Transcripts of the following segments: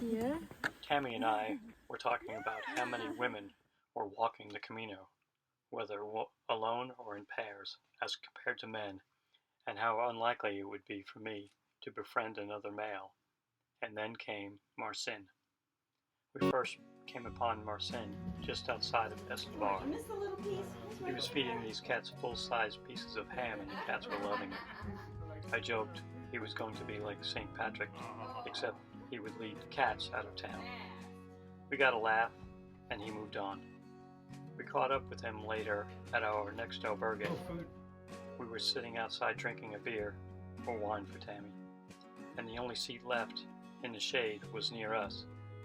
Yeah. Tammy and I were talking about how many women were walking the Camino, whether alone or in pairs, as compared to men, and how unlikely it would be for me to befriend another male. And then came Marcin. We first came upon Marcin just outside of Escobar. He was feeding these cats full-size pieces of ham, and the cats were loving it. I joked he was going to be like St. Patrick, except he would lead cats out of town. We got a laugh, and he moved on. We caught up with him later at our next albergue. We were sitting outside drinking a beer, or wine for Tammy, and the only seat left in the shade was near us,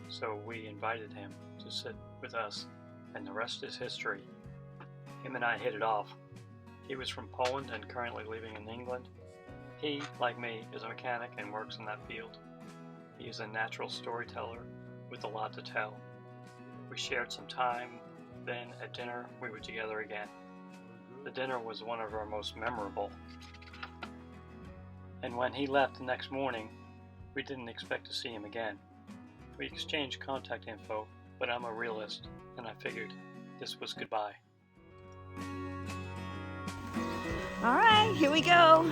so we invited him to sit with us, and the rest is history. Him and I hit it off. He was from Poland and currently living in England. He, like me, is a mechanic and works in that field. He is a natural storyteller with a lot to tell. We shared some time, then at dinner we were together again. The dinner was one of our most memorable. And when he left the next morning, we didn't expect to see him again. We exchanged contact info, but I'm a realist, and I figured this was goodbye. All right, here we go.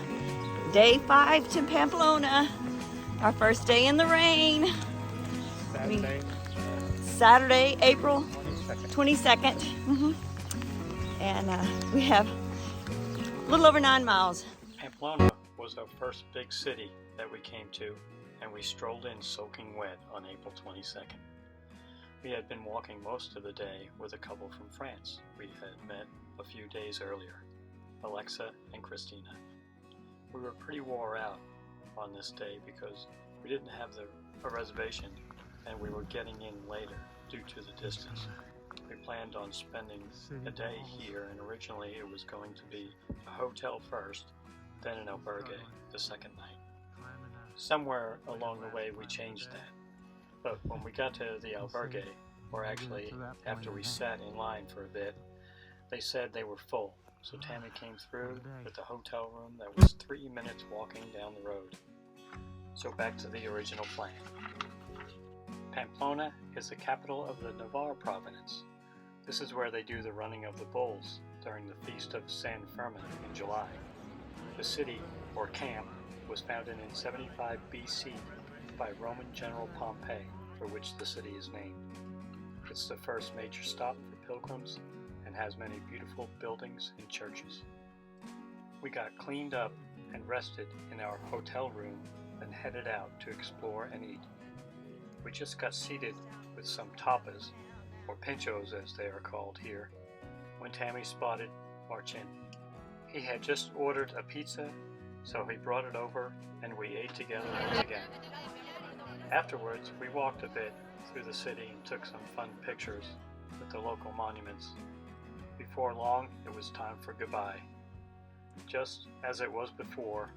Day 5 to Pamplona. Our first day in the rain. Saturday, April 22nd. And we have a little over 9 miles. Pamplona was our first big city that we came to, and we strolled in soaking wet on April 22nd. We had been walking most of the day with a couple from France we had met a few days earlier, Alexa and Christina. We were pretty wore out on this day because we didn't have a reservation and we were getting in later due to the distance. We planned on spending a day here, and originally it was going to be a hotel first, then an albergue the second night. Somewhere along the way we changed that, but when we got to the albergue, or actually after we sat in line for a bit, they said they were full, so Tammy came through with a hotel room that was 3 minutes walking down the road. So back to the original plan. Pamplona is the capital of the Navarre province. This is where they do the running of the bulls during the Feast of San Fermin in July. The city, or camp, was founded in 75 BC by Roman General Pompey, for which the city is named. It's the first major stop for pilgrims and has many beautiful buildings and churches. We got cleaned up and rested in our hotel room, then headed out to explore and eat. We just got seated with some tapas, or pinchos as they are called here, when Tammy spotted Marcin. He had just ordered a pizza, so he brought it over and we ate together once again. Afterwards, we walked a bit through the city and took some fun pictures with the local monuments. Before long, it was time for goodbye. Just as it was before,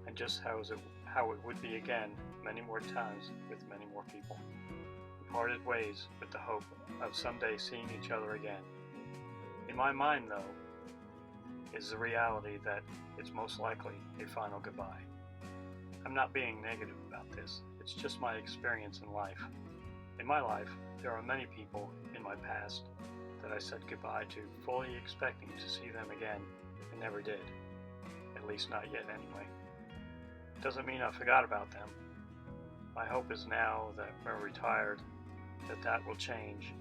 and just how it would be again many more times with many more people. We parted ways with the hope of someday seeing each other again. In my mind, though, is the reality that it's most likely a final goodbye. I'm not being negative about this, it's just my experience in life. In my life, there are many people in my past that I said goodbye to, fully expecting to see them again, and never did. At least not yet anyway. Doesn't mean I forgot about them. My hope is now that we're retired, that will change,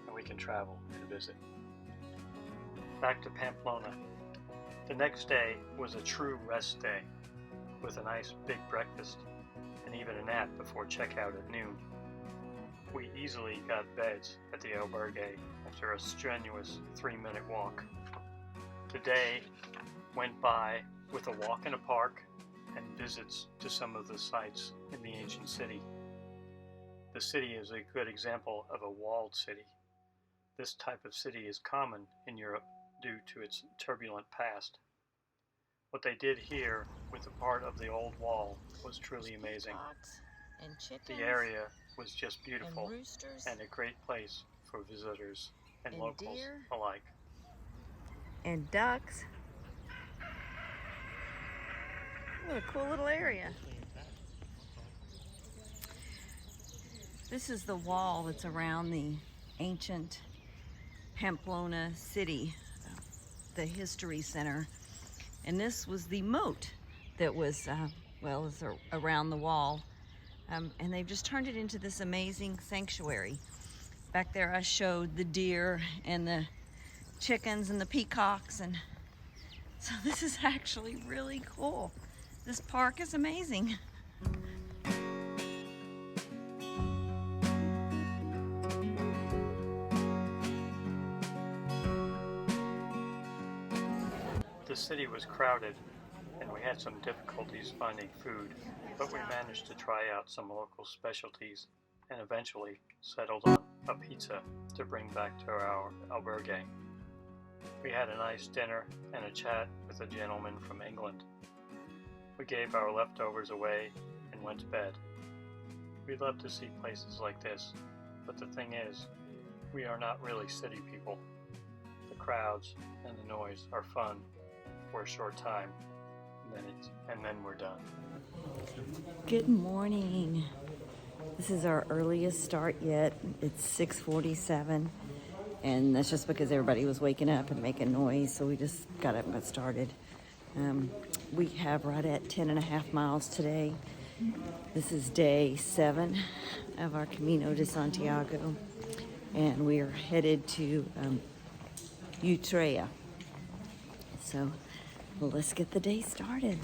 and we can travel and visit. Back to Pamplona. The next day was a true rest day, with a nice big breakfast and even a nap before checkout at noon. We easily got beds at the albergue after a strenuous 3-minute walk. The day went by with a walk in a park and visits to some of the sites in the ancient city. The city is a good example of a walled city. This type of city is common in Europe due to its turbulent past. What they did here with a part of the old wall was truly amazing. The area was just beautiful and a great place for visitors and locals alike. And ducks. What a cool little area. This is the wall that's around the ancient Pamplona city, the history center. And this was the moat that was, around the wall. And they've just turned it into this amazing sanctuary. Back there I showed the deer and the chickens and the peacocks, and so this is actually really cool. This park is amazing. The city was crowded and we had some difficulties finding food, but we managed to try out some local specialties and eventually settled on a pizza to bring back to our albergue. We had a nice dinner and a chat with a gentleman from England. We gave our leftovers away and went to bed. We love to see places like this, but the thing is, we are not really city people. The crowds and the noise are fun for a short time, and then we're done. Good morning. This is our earliest start yet. It's 6:47, and that's just because everybody was waking up and making noise, so we just got up and got started. We have right at 10.5 miles today. This is day 7 of our Camino de Santiago, and we are headed to Utrecht. So let's get the day started.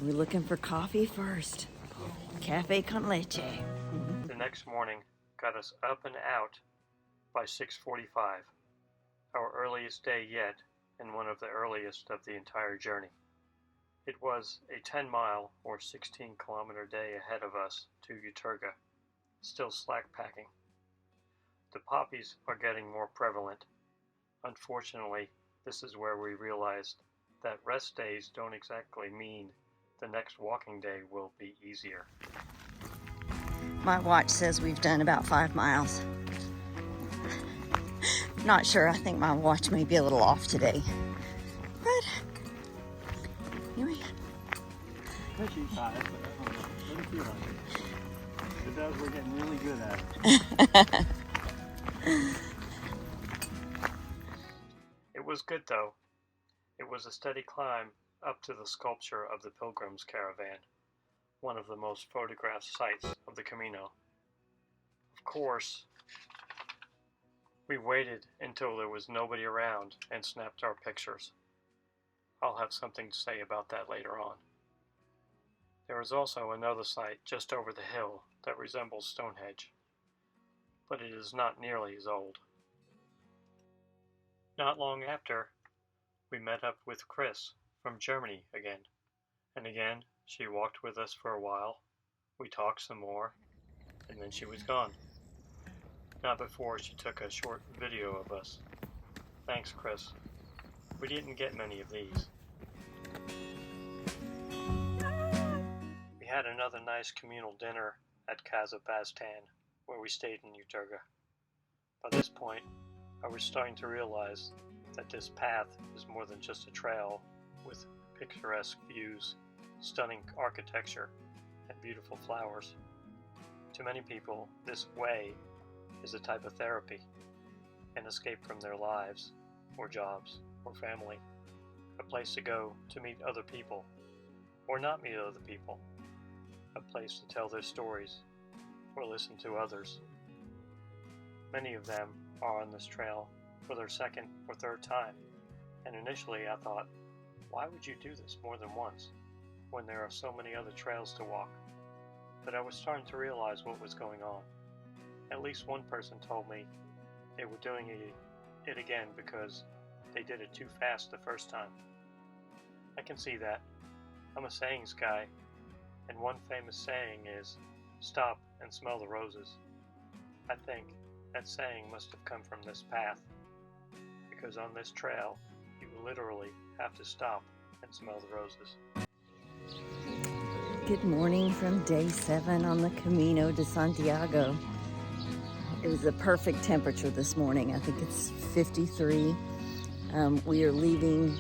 We're looking for coffee first. Cafe con leche. The next morning got us up and out by 6:45, our earliest day yet and one of the earliest of the entire journey. It was a 10-mile or 16-kilometer day ahead of us to Utrecht, still slack packing. The poppies are getting more prevalent. Unfortunately, this is where we realized that rest days don't exactly mean the next walking day will be easier. My watch says we've done about 5 miles. Not sure, I think my watch may be a little off today. But anyway. Pushing 5, but doesn't feel like it. It does, we're getting really good at it. It was good though. It was a steady climb up to the sculpture of the Pilgrims Caravan, one of the most photographed sites of the Camino. Of course, we waited until there was nobody around and snapped our pictures. I'll have something to say about that later on. There is also another site just over the hill that resembles Stonehenge, but it is not nearly as old. Not long after, we met up with Chris from Germany again, and again she walked with us for a while. We talked some more, and then she was gone. Not before she took a short video of us. Thanks, Chris. We didn't get many of these. We had another nice communal dinner at Casa Bastan, where we stayed in Utrecht. By this point, I was starting to realize that this path is more than just a trail with picturesque views, stunning architecture, and beautiful flowers. To many people, this way is a type of therapy, an escape from their lives, or jobs, or family, a place to go to meet other people, or not meet other people, a place to tell their stories, or listen to others. Many of them are on this trail for their second or third time, and initially I thought, why would you do this more than once, when there are so many other trails to walk? But I was starting to realize what was going on. At least one person told me they were doing it again because they did it too fast the first time. I can see that. I'm a sayings guy, and one famous saying is, stop and smell the roses. I think that saying must have come from this path, because on this trail, you literally have to stop and smell the roses. Good morning from day 7 on the Camino de Santiago. It was a perfect temperature this morning. I think it's 53. We are leaving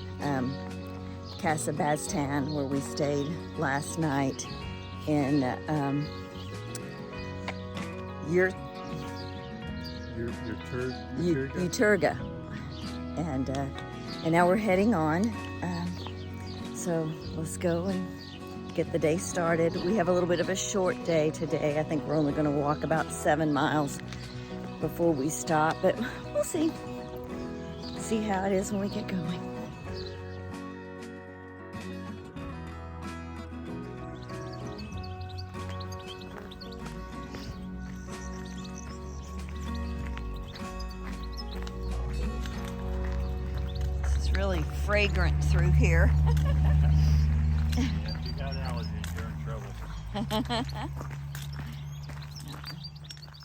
Casa Bastan, where we stayed last night in Ur- Uturga. Uturga. And now we're heading on. So let's go and get the day started. We have a little bit of a short day today. I think we're only going to walk about 7 miles before we stop, but we'll see. See how it is when we get going. This is really fragrant through here. If you got allergies, you're in trouble.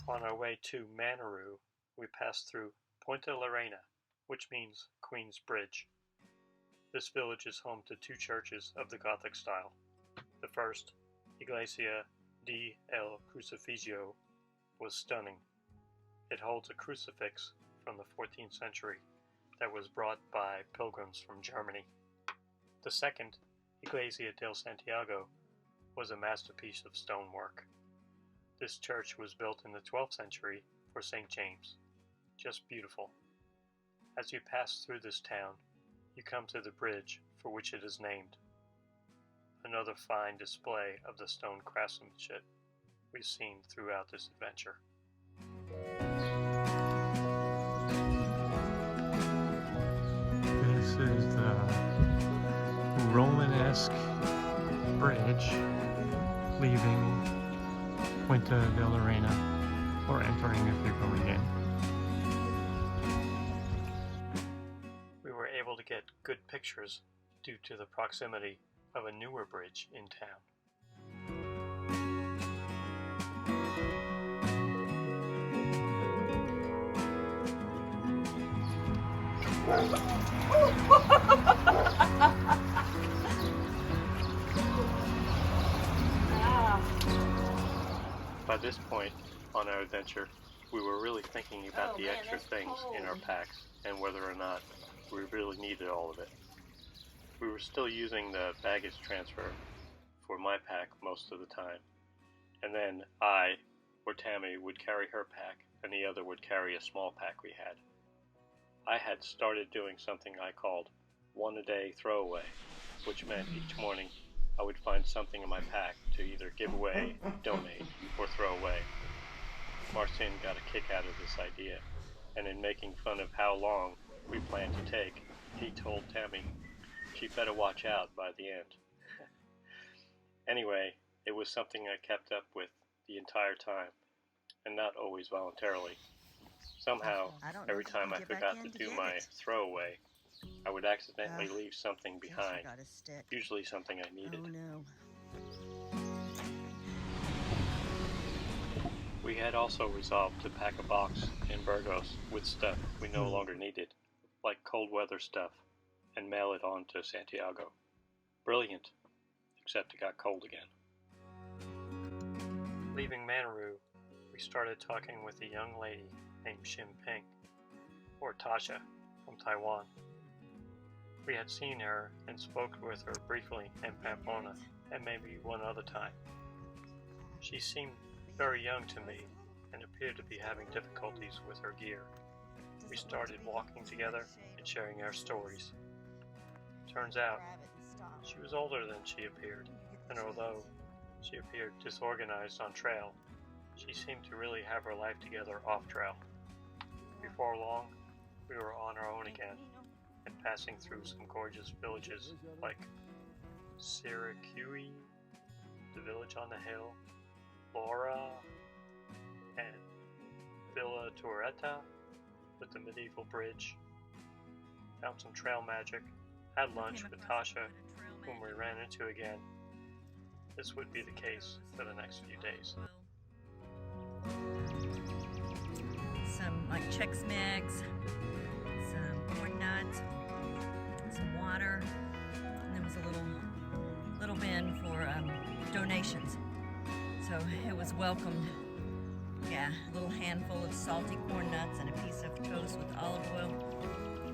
On our way to Manaru, we passed through Puente Lorena, which means Queen's Bridge. This village is home to 2 churches of the Gothic style. The first, Iglesia de el Crucifijo, was stunning. It holds a crucifix from the 14th century that was brought by pilgrims from Germany. The second, Iglesia del Santiago, was a masterpiece of stonework. This church was built in the 12th century for St. James. Just beautiful. As you pass through this town, you come to the bridge for which it is named. Another fine display of the stone craftsmanship we've seen throughout this adventure. This is the Romanesque bridge leaving Puente Lorena, or entering if you're going in. We were able to get good pictures due to the proximity of a newer bridge in town. By this point on our adventure, we were really thinking about the extra things in our packs and whether or not we really needed all of it. We were still using the baggage transfer for my pack most of the time, and then I or Tammy would carry her pack and the other would carry a small pack we had. I had started doing something I called 1 a day throwaway, which meant each morning I would find something in my pack to either give away, donate, or throw away. Marcin got a kick out of this idea, and in making fun of how long we planned to take, he told Tammy she better watch out by the end. Anyway, it was something I kept up with the entire time, and not always voluntarily. Somehow, every time I forgot to do my throwaway, I would accidentally leave something behind, usually something I needed. Oh no. We had also resolved to pack a box in Burgos with stuff we no longer needed, like cold weather stuff, and mail it on to Santiago. Brilliant, except it got cold again. Leaving Manaru, we started talking with a young lady named Shim Ping, or Tasha, from Taiwan. We had seen her and spoke with her briefly in Pamplona, and maybe one other time. She seemed very young to me and appeared to be having difficulties with her gear. We started walking together and sharing our stories. Turns out, she was older than she appeared, and although she appeared disorganized on trail, she seemed to really have her life together off trail. Before long, we were on our own again, and passing through some gorgeous villages like Syracuse, the village on the hill, Laura, and Villa Torretta with the medieval bridge. Found some trail magic, had lunch with Tasha, whom we ran into again. This would be the case for the next few days. Some like Chex Mix, some corn nuts, some water, and there was a little bin for donations. So it was welcomed. Yeah, a little handful of salty corn nuts and a piece of toast with olive oil.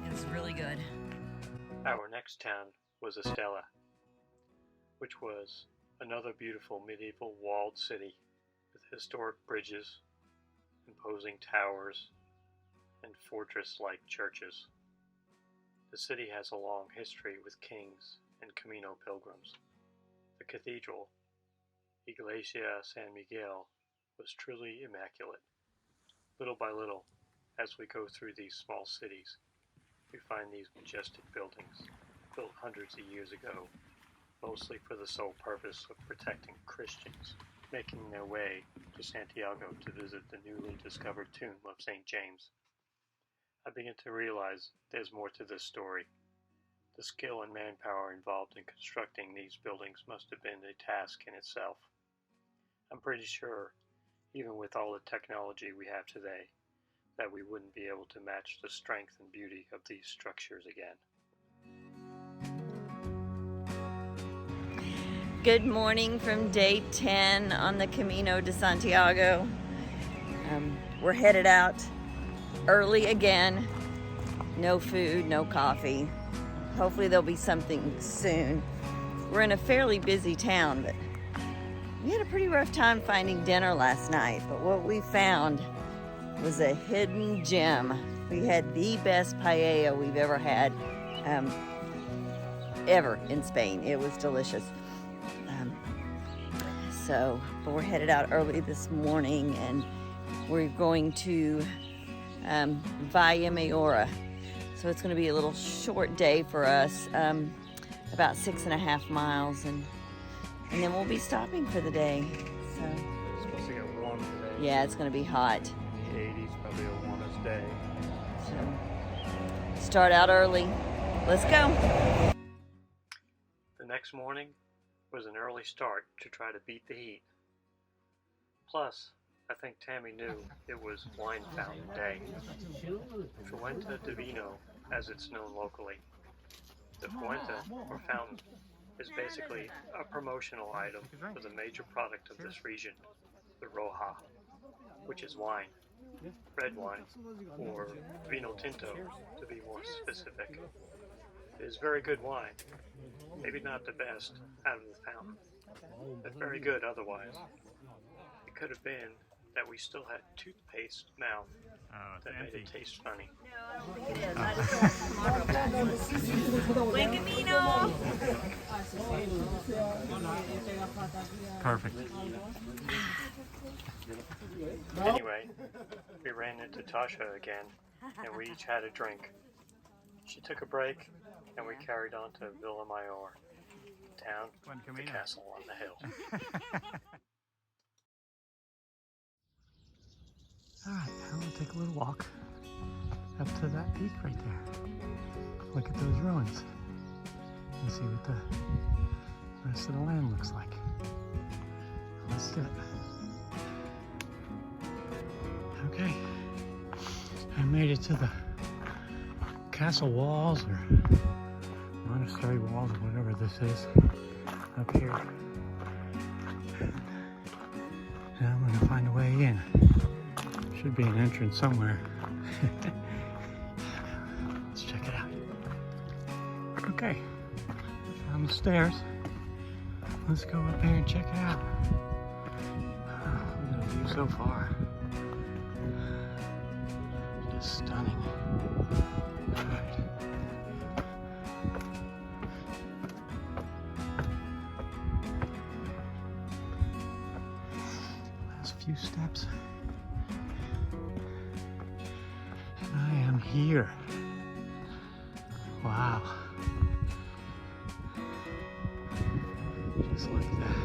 It was really good. Our next town was Estella, which was another beautiful medieval walled city with historic bridges, imposing towers and fortress-like churches. The city has a long history with kings and Camino pilgrims. The cathedral, Iglesia San Miguel, was truly immaculate. Little by little, as we go through these small cities, we find these majestic buildings, built hundreds of years ago, mostly for the sole purpose of protecting Christians, making their way to Santiago to visit the newly discovered tomb of St. James. I begin to realize there's more to this story. The skill and manpower involved in constructing these buildings must have been a task in itself. I'm pretty sure, even with all the technology we have today, that we wouldn't be able to match the strength and beauty of these structures again. Good morning from day 10 on the Camino de Santiago. We're headed out early again. No food, no coffee. Hopefully there'll be something soon. We're in a fairly busy town, but we had a pretty rough time finding dinner last night. But what we found was a hidden gem. We had the best paella we've ever had, ever in Spain. It was delicious. But we're headed out early this morning, and we're going to Valle Mayor. So it's going to be a little short day for us, about 6.5 miles, and then we'll be stopping for the day. So It's supposed to get warm today. yeah, it's going to be hot. The 80s, probably the warmest day. So start out early. Let's go. The next morning was an early start to try to beat the heat. Plus, I think Tammy knew it was wine fountain day. Puente de Vino, as it's known locally. The Puente, or fountain, is basically a promotional item for the major product of this region, the Rioja, which is wine, red wine, or vino tinto to be more specific. It is very good wine, maybe not the best out of the fountain, but very good otherwise. It could have been that we still had toothpaste mouth that made it taste funny. No, I don't think it is. I just come on real fast. Buen camino. Perfect. Anyway, we ran into Tasha again, and we each had a drink. She took a break, and we carried on to Villa Mayor, the town, the castle on the hill. Alright, now we'll take a little walk up to that peak right there. Look at those ruins and see what the rest of the land looks like. Let's do it. Okay, I made it to the castle walls or monastery walls or whatever this is up here. Now I'm gonna find a way in. Should be an entrance somewhere. Let's check it out. Okay, found the stairs. Let's go up here and check it out. Look at the view so far. Just stunning. All right. Last few steps. I am here. Wow. Just like that.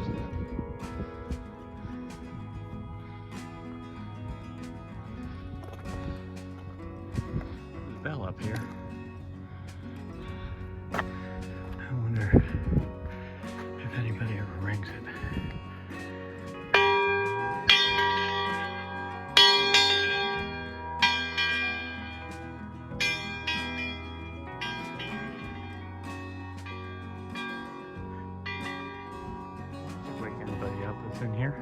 There's a bell up here. I wonder if anybody ever rings it. Wake anybody up that's in here?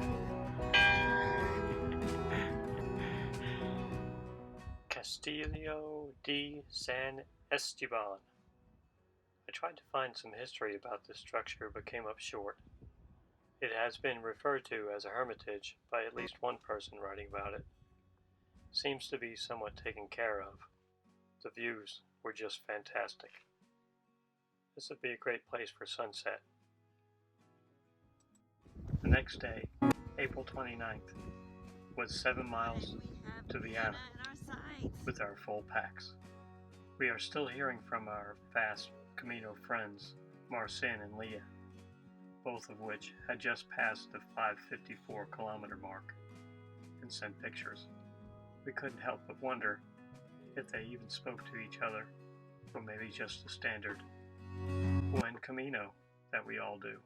Castillo de San Esteban. I tried to find some history about this structure but came up short. It has been referred to as a hermitage by at least one person writing about it. seems to be somewhat taken care of. The views were just fantastic. This would be a great place for sunset. The next day, April 29th, was 7 miles to Vienna with our full packs. We are still hearing from our fast Camino friends, Marcin and Leah, both of which had just passed the 554 kilometer mark and sent pictures. We couldn't help but wonder if they even spoke to each other, or maybe just the standard Buen Camino that we all do.